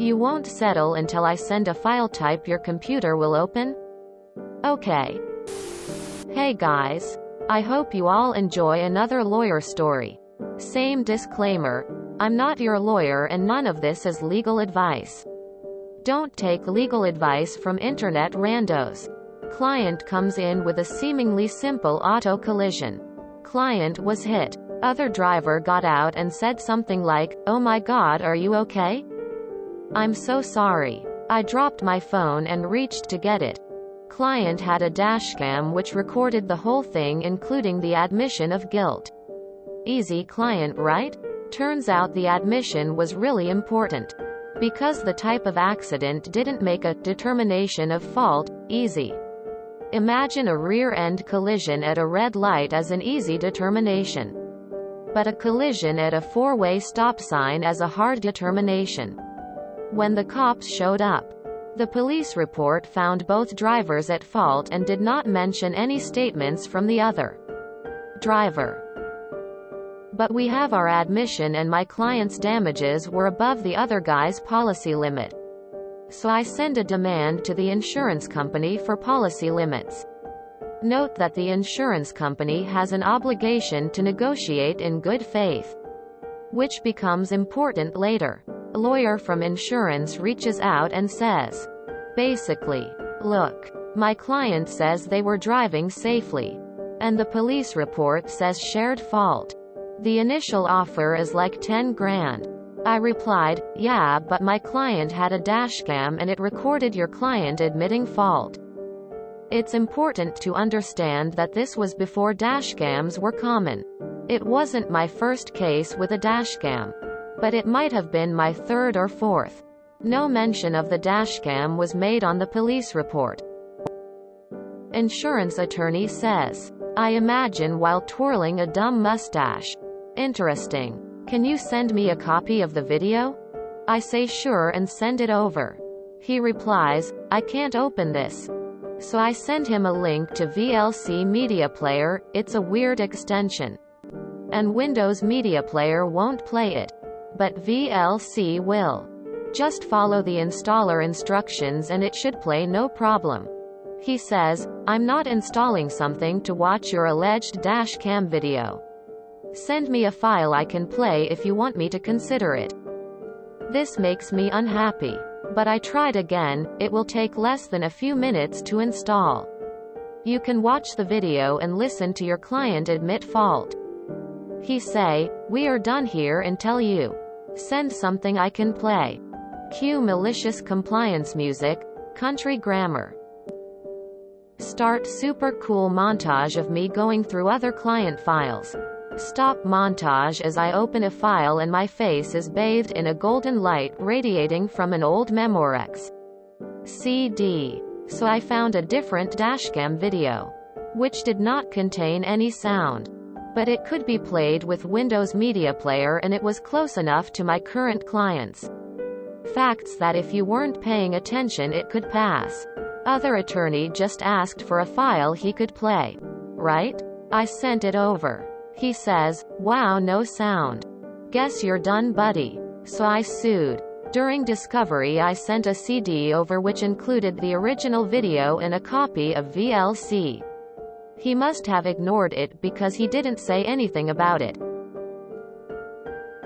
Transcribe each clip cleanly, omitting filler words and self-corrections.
You won't settle until I send a file type your computer will open? Okay. Hey guys. I hope you all enjoy another lawyer story. Same disclaimer. I'm not your lawyer and none of this is legal advice. Don't take legal advice from internet randos. Client comes in with a seemingly simple auto collision. Client was hit. Other driver got out and said something like, "Oh my God, are you okay? I'm so sorry. I dropped my phone and reached to get it." Client had a dashcam which recorded the whole thing including the admission of guilt. Easy client, right? Turns out the admission was really important. Because the type of accident didn't make a determination of fault easy. Imagine a rear-end collision at a red light as an easy determination. But a collision at a four-way stop sign as a hard determination. When the cops showed up, the police report found both drivers at fault and did not mention any statements from the other driver. But we have our admission and my client's damages were above the other guy's policy limit. So I send a demand to the insurance company for policy limits. Note that the insurance company has an obligation to negotiate in good faith, which becomes important later. A lawyer from insurance reaches out and says, basically, look, my client says they were driving safely, and the police report says shared fault. The initial offer is like 10 grand. I replied, yeah, but my client had a dashcam and it recorded your client admitting fault. It's important to understand that this was before dashcams were common. It wasn't my first case with a dashcam, but it might have been my third or fourth. No mention of the dashcam was made on the police report. Insurance attorney says, I imagine while twirling a dumb mustache. Interesting. Can you send me a copy of the video? I say sure and send it over. He replies, I can't open this. So I send him a link to VLC Media Player. It's a weird extension. And Windows Media Player won't play it. But VLC will. Just follow the installer instructions and it should play no problem. He says, I'm not installing something to watch your alleged dashcam video. Send me a file I can play if you want me to consider it. This makes me unhappy. But I tried again, it will take less than a few minutes to install. You can watch the video and listen to your client admit fault. He say, we are done here until you send something I can play. Cue malicious compliance music, country grammar. Start super cool montage of me going through other client files. Stop montage as I open a file and my face is bathed in a golden light radiating from an old Memorex CD. So I found a different dashcam video, which did not contain any sound. But it could be played with Windows Media Player and it was close enough to my current clients. Facts that if you weren't paying attention it could pass. Other attorney just asked for a file he could play. Right? I sent it over. He says, wow, no sound. Guess you're done, buddy. So I sued. During discovery I sent a CD over which included the original video and a copy of VLC. He must have ignored it because he didn't say anything about it.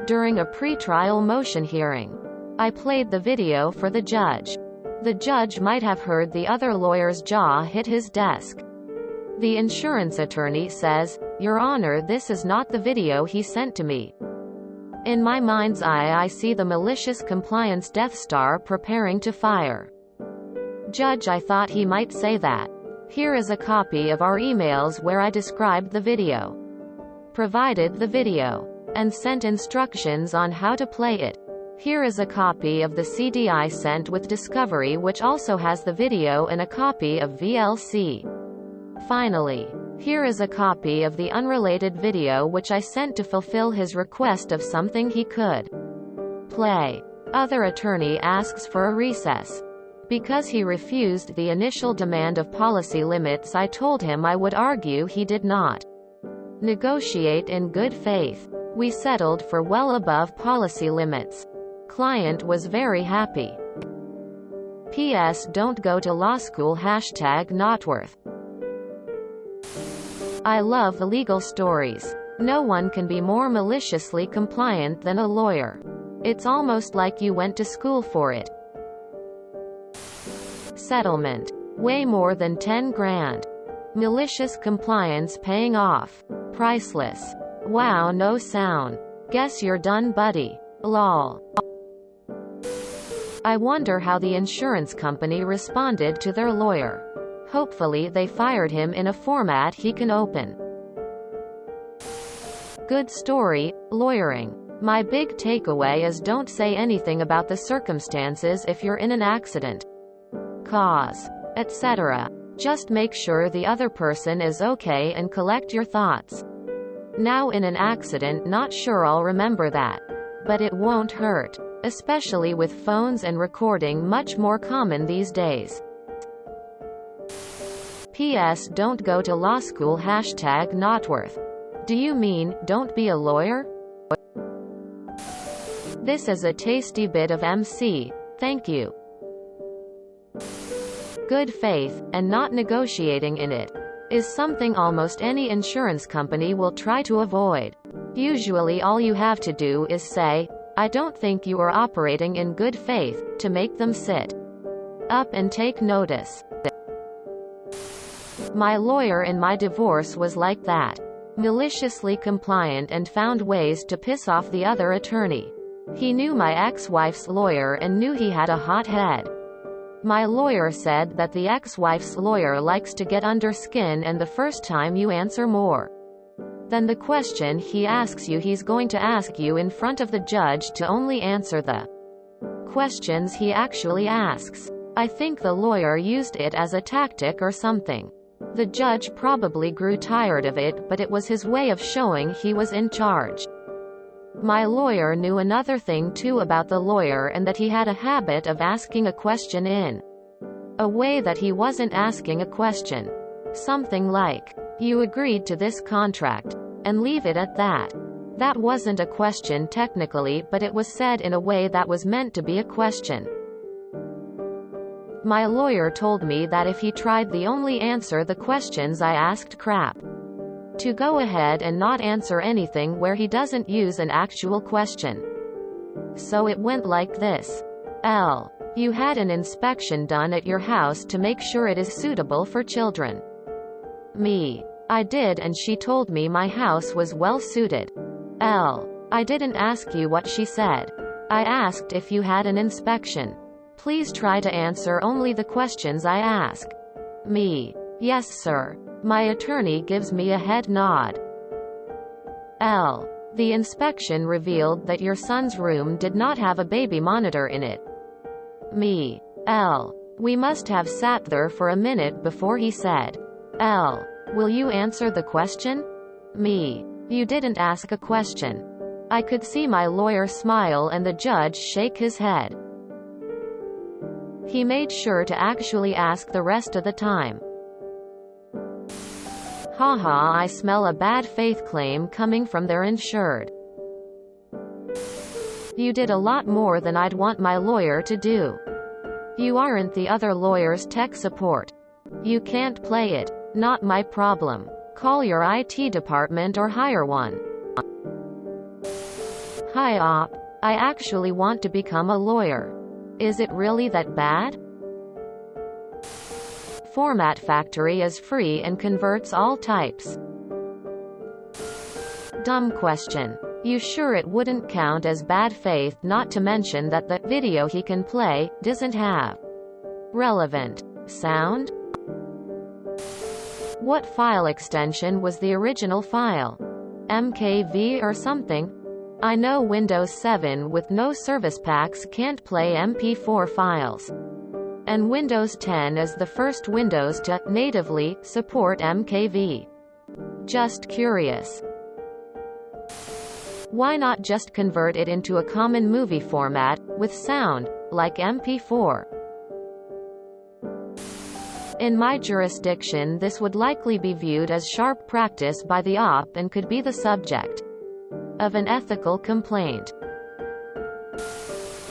During a pre-trial motion hearing, I played the video for the judge. The judge might have heard the other lawyer's jaw hit his desk. The insurance attorney says, Your Honor, this is not the video he sent to me. In my mind's eye I see the malicious compliance Death Star preparing to fire. Judge, I thought he might say that. Here is a copy of our emails where I described the video, provided the video, and sent instructions on how to play it. Here is a copy of the CD I sent with discovery which also has the video and a copy of VLC. Finally, here is a copy of the unrelated video which I sent to fulfill his request of something he could play. Other attorney asks for a recess. Because he refused the initial demand of policy limits, I told him I would argue he did not negotiate in good faith. We settled for well above policy limits. Client was very happy. PS Don't go to law school #not worth. I love legal stories. No one can be more maliciously compliant than a lawyer. It's almost like you went to school for it. Settlement. Way more than 10 grand. Malicious compliance paying off. Priceless. Wow, no sound. Guess you're done, buddy. Lol. I wonder how the insurance company responded to their lawyer. Hopefully they fired him in a format he can open. Good story, lawyering. My big takeaway is don't say anything about the circumstances if you're in an accident, cause, etc. Just make sure the other person is okay and collect your thoughts. Now in an accident, not sure I'll remember that. But it won't hurt. Especially with phones and recording much more common these days. PS Don't go to law school #not worth. Do you mean, don't be a lawyer? This is a tasty bit of MC, thank you. Good faith, and not negotiating in it, is something almost any insurance company will try to avoid. Usually all you have to do is say, I don't think you are operating in good faith, to make them sit up and take notice. My lawyer in my divorce was like that. Maliciously compliant and found ways to piss off the other attorney. He knew my ex-wife's lawyer and knew he had a hot head. My lawyer said that the ex-wife's lawyer likes to get under skin, and the first time you answer more than the question he asks you, he's going to ask you in front of the judge to only answer the questions he actually asks. I think the lawyer used it as a tactic or something. The judge probably grew tired of it, but it was his way of showing he was in charge. My lawyer knew another thing too about the lawyer, and that he had a habit of asking a question in a way that he wasn't asking a question. Something like, you agreed to this contract, and leave it at that. That wasn't a question technically, but it was said in a way that was meant to be a question. My lawyer told me that if he tried the only answer the questions I asked crap, to go ahead and not answer anything where he doesn't use an actual question. So it went like this. L. You had an inspection done at your house to make sure it is suitable for children. Me. I did, and she told me my house was well suited. L. I didn't ask you what she said. I asked if you had an inspection. Please try to answer only the questions I ask. Me. Yes, sir. My attorney gives me a head nod. L. The inspection revealed that your son's room did not have a baby monitor in it. Me. L. We must have sat there for a minute before he said, L. Will you answer the question? Me. You didn't ask a question. I could see my lawyer smile and the judge shake his head. He made sure to actually ask the rest of the time. Haha, I smell a bad faith claim coming from their insured. You did a lot more than I'd want my lawyer to do. You aren't the other lawyer's tech support. You can't play it. Not my problem. Call your IT department or hire one. Hi op. I actually want to become a lawyer. Is it really that bad? Format Factory is free and converts all types. Dumb question. You sure it wouldn't count as bad faith, not to mention that the video he can play doesn't have relevant sound? What file extension was the original file? MKV or something? I know Windows 7 with no service packs can't play MP4 files. And Windows 10 is the first Windows to natively support MKV. Just curious. Why not just convert it into a common movie format, with sound, like MP4? In my jurisdiction, this would likely be viewed as sharp practice by the op and could be the subject of an ethical complaint.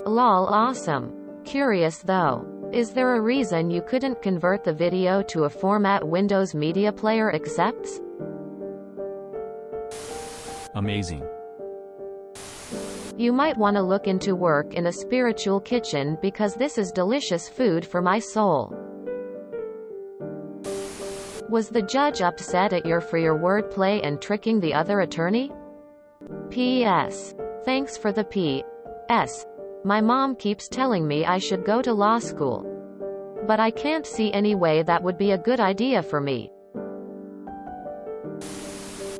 Lol, awesome. Curious though. Is there a reason you couldn't convert the video to a format Windows Media Player accepts? Amazing. You might want to look into work in a spiritual kitchen because this is delicious food for my soul. Was the judge upset at you for your wordplay and tricking the other attorney? P.S. Thanks for the P.S. My mom keeps telling me I should go to law school. But I can't see any way that would be a good idea for me.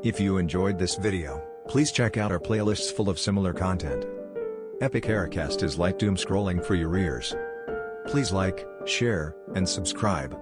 If you enjoyed this video, please check out our playlists full of similar content. Epic Aircast is like doom scrolling for your ears. Please like, share, and subscribe.